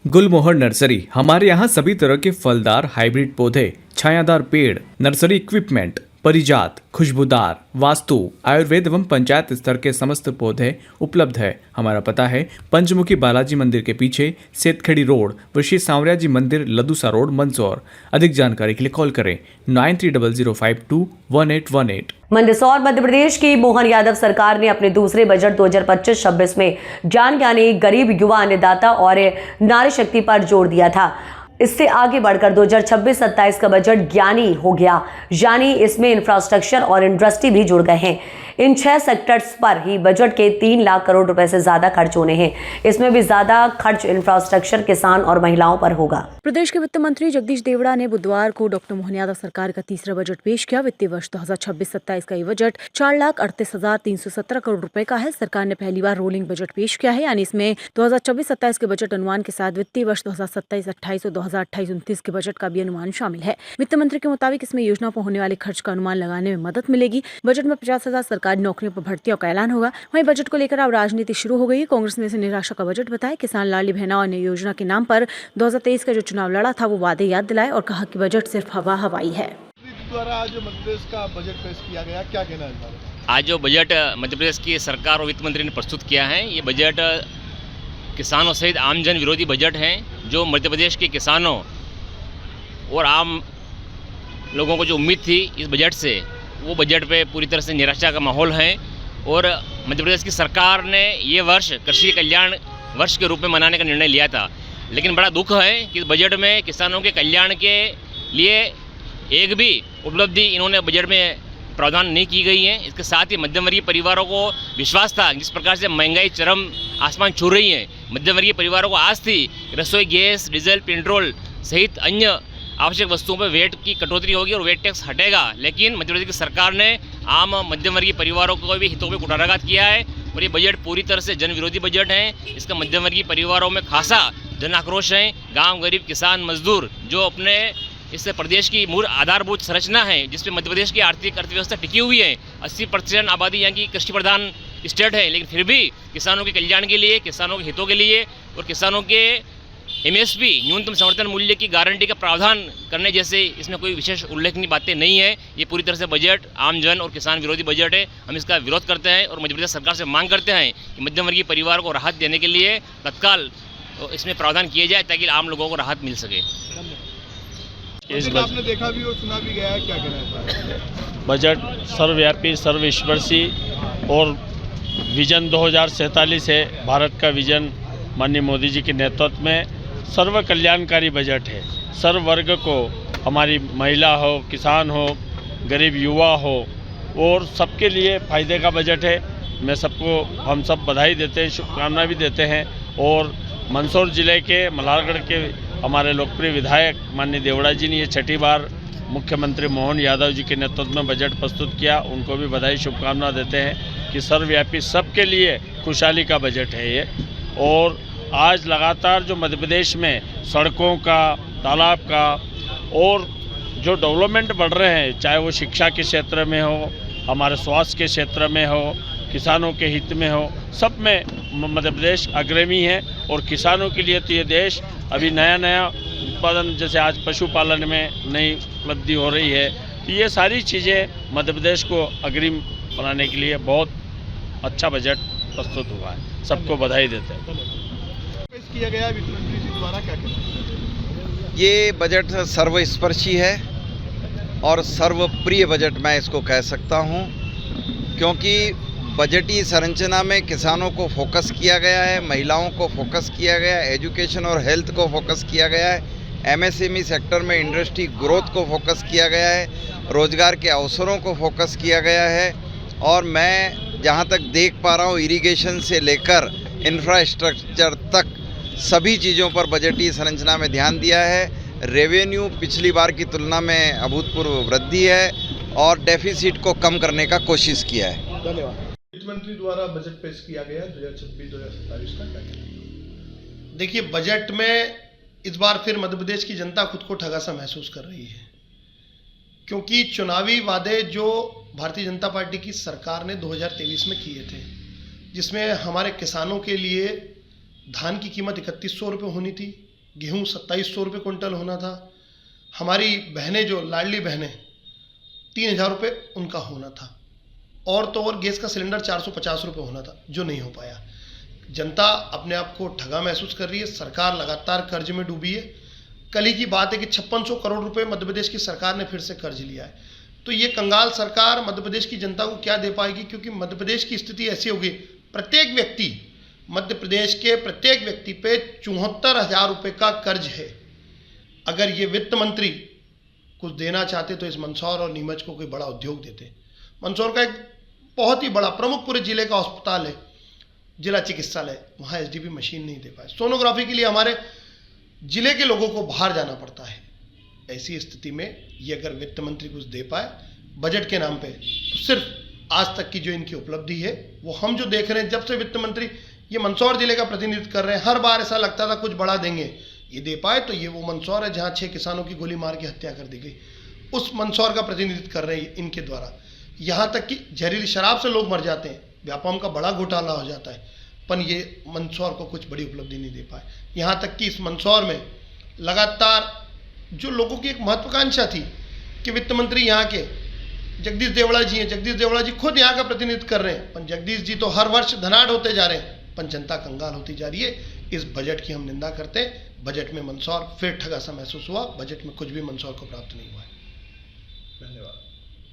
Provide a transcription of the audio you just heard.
गुलमोहर nursery. हमारे यहाँ सभी तरह के फलदार हाइब्रिड पौधे, छायादार पेड़, नर्सरी इक्विपमेंट, परिजात, खुशबूदार, वास्तु, आयुर्वेद एवं पंचायत स्तर के समस्त पौधे उपलब्ध है। हमारा पता है पंचमुखी बालाजी मंदिर के पीछे, सेतखेड़ी रोड, ऋषि सांवरिया जी मंदिर, लदूसा रोड, मंदसौर। अधिक जानकारी के लिए कॉल करें 9300521818। मंदसौर मध्य प्रदेश की मोहन यादव सरकार ने अपने दूसरे बजट 2025-26 में जान ज्ञानी, गरीब, युवा, अन्नदाता और नारी शक्ति पर जोर दिया था। इससे आगे बढ़कर 2026-27 का बजट ज्ञानी हो गया, यानी इसमें इंफ्रास्ट्रक्चर और इंडस्ट्री भी जुड़ गए हैं। इन 6 सेक्टर्स पर ही बजट के 3 लाख करोड़ रुपए से ज्यादा खर्च होने हैं। इसमें भी ज्यादा खर्च इंफ्रास्ट्रक्चर, किसान और महिलाओं पर होगा। प्रदेश के वित्त मंत्री जगदीश देवड़ा ने बुधवार को डॉक्टर मोहन यादव सरकार का तीसरा बजट पेश किया। वित्तीय वर्ष 2026-27 का ये बजट 4,38,317 करोड़ रुपए का है। सरकार ने पहली बार रोलिंग बजट पेश किया है, यानी इसमें 2024-27 के बजट अनुमान के साथ वित्तीय वर्ष 2027-28 और 2028-29 के बजट का भी अनुमान शामिल है। वित्त मंत्री के मुताबिक इसमें योजना पर होने वाले खर्च का अनुमान लगाने में मदद मिलेगी। बजट में 50,000 सरकारी नौकरियों पर भर्तियों का ऐलान होगा। वहीं बजट को लेकर अब राजनीति शुरू हो गई। कांग्रेस ने इसे निराशा का बजट बताया। किसान लाडली बहना योजना के नाम पर 2023 का जो चुनाव लड़ा था, वो वादे याद दिलाए और कहा कि बजट सिर्फ हवा हवाई है। द्वारा आज मध्य प्रदेश का बजट पेश किया गया, क्या कहना है? आज जो बजट मध्य प्रदेश की सरकार और वित्त मंत्री ने प्रस्तुत किया है, ये बजट किसानों सहित आम जन विरोधी बजट है। जो मध्य प्रदेश के किसानों और आम लोगों को जो उम्मीद थी इस बजट से, वो बजट पे पूरी तरह से निराशा का माहौल है। और मध्य प्रदेश की सरकार ने ये वर्ष कृषि कल्याण वर्ष के रूप में मनाने का निर्णय लिया था, लेकिन बड़ा दुख है कि इस बजट में किसानों के कल्याण के लिए एक भी उपलब्धि इन्होंने बजट में प्रावधान नहीं की गई है। इसके साथ ही मध्यम वर्गीय परिवारों को विश्वास था, जिस प्रकार से महंगाई चरम आसमान छू रही है, मध्यम वर्गीय परिवारों को आस थी रसोई गैस, डीजल, पेट्रोल सहित अन्य आवश्यक वस्तुओं पर वेट की कटौती होगी और वेट टैक्स हटेगा। लेकिन मध्य प्रदेश की सरकार ने आम मध्यम वर्गीय परिवारों को भी हितों में कुठाराघात किया है और ये बजट पूरी तरह से जन विरोधी बजट है। इसका मध्यम वर्गीय परिवारों में खासा जन आक्रोश है। गांव, गरीब, किसान, मजदूर जो अपने इससे प्रदेश की मूल आधारभूत संरचना है, जिसपे मध्य प्रदेश की आर्थिक अर्थव्यवस्था टिकी हुई है। 80% आबादी यहाँ की कृषि प्रधान स्टेट है, लेकिन फिर भी किसानों के कल्याण के लिए, किसानों के हितों के लिए और किसानों के MSP न्यूनतम समर्थन मूल्य की गारंटी का प्रावधान करने जैसे इसमें कोई विशेष उल्लेखनीय बातें नहीं है। ये पूरी तरह से बजट आम जन और किसान विरोधी बजट है। हम इसका विरोध करते हैं और मध्य प्रदेश सरकार से मांग करते हैं कि मध्यम वर्गीय परिवार को राहत देने के लिए तत्काल इसमें प्रावधान किए जाए ताकि आम लोगों को राहत मिल सके। आपने देखा भी और सुना भी गया है, क्या कहना है? बजट सर्वव्यापी, सर्वस्पर्शी और विजन 2047 है। भारत का विजन माननीय मोदी जी के नेतृत्व में सर्व कल्याणकारी बजट है। सर्व वर्ग को, हमारी महिला हो, किसान हो, गरीब युवा हो, और सबके लिए फ़ायदे का बजट है। मैं सबको, हम सब बधाई देते हैं, शुभकामना भी देते हैं। और मंदसौर ज़िले के मल्हारगढ़ के हमारे लोकप्रिय विधायक माननीय देवड़ा जी ने ये 6ठी बार मुख्यमंत्री मोहन यादव जी के नेतृत्व में बजट प्रस्तुत किया। उनको भी बधाई, शुभकामना देते हैं कि सर्वव्यापी सबके लिए खुशहाली का बजट है ये। और आज लगातार जो मध्य प्रदेश में सड़कों का, तालाब का और जो डेवलपमेंट बढ़ रहे हैं, चाहे वो शिक्षा के क्षेत्र में हो, हमारे स्वास्थ्य के क्षेत्र में हो, किसानों के हित में हो, सब में मध्य प्रदेश अग्रणी है। और किसानों के लिए तो ये देश अभी नया उत्पादन, जैसे आज पशुपालन में नई उपलब्धि हो रही है, तो ये सारी चीज़ें मध्य प्रदेश को अग्रिम बनाने के लिए बहुत अच्छा बजट प्रस्तुत हुआ है। सबको बधाई देते हैं। पेश किया गया वित्त मंत्री जी द्वारा, क्या कहना है? ये बजट सर्वस्पर्शी है और सर्वप्रिय बजट मैं इसको कह सकता हूँ, क्योंकि बजटीय संरचना में किसानों को फोकस किया गया है, महिलाओं को फोकस किया गया है, एजुकेशन और हेल्थ को फोकस किया गया है, MSME सेक्टर में इंडस्ट्री ग्रोथ को फोकस किया गया है, रोजगार के अवसरों को फोकस किया गया है। और मैं जहाँ तक देख पा रहा हूँ, इरिगेशन से लेकर इंफ्रास्ट्रक्चर तक सभी चीज़ों पर बजटीय संरचना में ध्यान दिया है। रेवेन्यू पिछली बार की तुलना में अभूतपूर्व वृद्धि है और डेफिसिट को कम करने का कोशिश किया है। धन्यवाद। वित्त मंत्री द्वारा बजट पेश किया गया 2026-2027 का, क्या कहना है? देखिए, बजट में इस बार फिर मध्य प्रदेश की जनता खुद को ठगा सा महसूस कर रही है, क्योंकि चुनावी वादे जो भारतीय जनता पार्टी की सरकार ने 2023 में किए थे, जिसमें हमारे किसानों के लिए धान की कीमत 3100 रुपये होनी थी, गेहूं 2700 रुपये क्विंटल होना था। हमारी बहनें जो लाडली बहनें 3000 रुपये उनका होना था। और तो और गैस का सिलेंडर 450 रुपये होना था, जो नहीं हो पाया। जनता अपने आप को ठगा महसूस कर रही है। सरकार लगातार कर्ज में डूबी है। कल ही की बात है कि 5600 करोड़ रुपए मध्य प्रदेश की सरकार ने फिर से कर्ज लिया है। तो ये कंगाल सरकार मध्य प्रदेश की जनता को क्या दे पाएगी, क्योंकि मध्य प्रदेश की स्थिति ऐसी होगी, प्रत्येक व्यक्ति, मध्य प्रदेश के प्रत्येक व्यक्ति पे 74,000 रुपये का कर्ज है। अगर ये वित्त मंत्री कुछ देना चाहते तो इस मंदसौर और नीमच को कोई बड़ा उद्योग देते। मंदसौर का एक बहुत ही बड़ा प्रमुख पूरे जिले का अस्पताल है, जिला चिकित्सालय, वहाँ एसडीपी मशीन नहीं दे पाए। सोनोग्राफी के लिए हमारे जिले के लोगों को बाहर जाना पड़ता है। ऐसी स्थिति में ये अगर वित्त मंत्री कुछ दे पाए बजट के नाम पे, तो सिर्फ आज तक की जो इनकी उपलब्धि है वो हम जो देख रहे हैं, जब से वित्त मंत्री ये मंदसौर जिले का प्रतिनिधित्व कर रहे हैं, हर बार ऐसा लगता था कुछ बड़ा देंगे। ये दे पाए तो ये वो मंदसौर है जहाँ 6 किसानों की गोली मार के हत्या कर दी गई, उस मंदसौर का प्रतिनिधित्व कर रहे हैं इनके द्वारा। यहाँ तक कि जहरीली शराब से लोग मर जाते हैं, व्यापार का बड़ा घोटाला हो जाता है, पर ये मंदसौर को कुछ बड़ी उपलब्धि नहीं दे पाए। यहाँ तक कि इस मंदसौर में लगातार जो लोगों की एक महत्वाकांक्षा थी कि वित्त मंत्री यहाँ के जगदीश देवड़ा जी हैं, जगदीश देवड़ा जी खुद यहाँ का प्रतिनिधित्व कर रहे हैं, पर जगदीश जी तो हर वर्ष धनाढ़ होते जा रहे हैं, पर जनता कंगाल होती जा रही है। इस बजट की हम निंदा करते हैं। बजट में मंदसौर फिर ठगा सा महसूस हुआ। बजट में कुछ भी मंदसौर को प्राप्त नहीं हुआ है। धन्यवाद।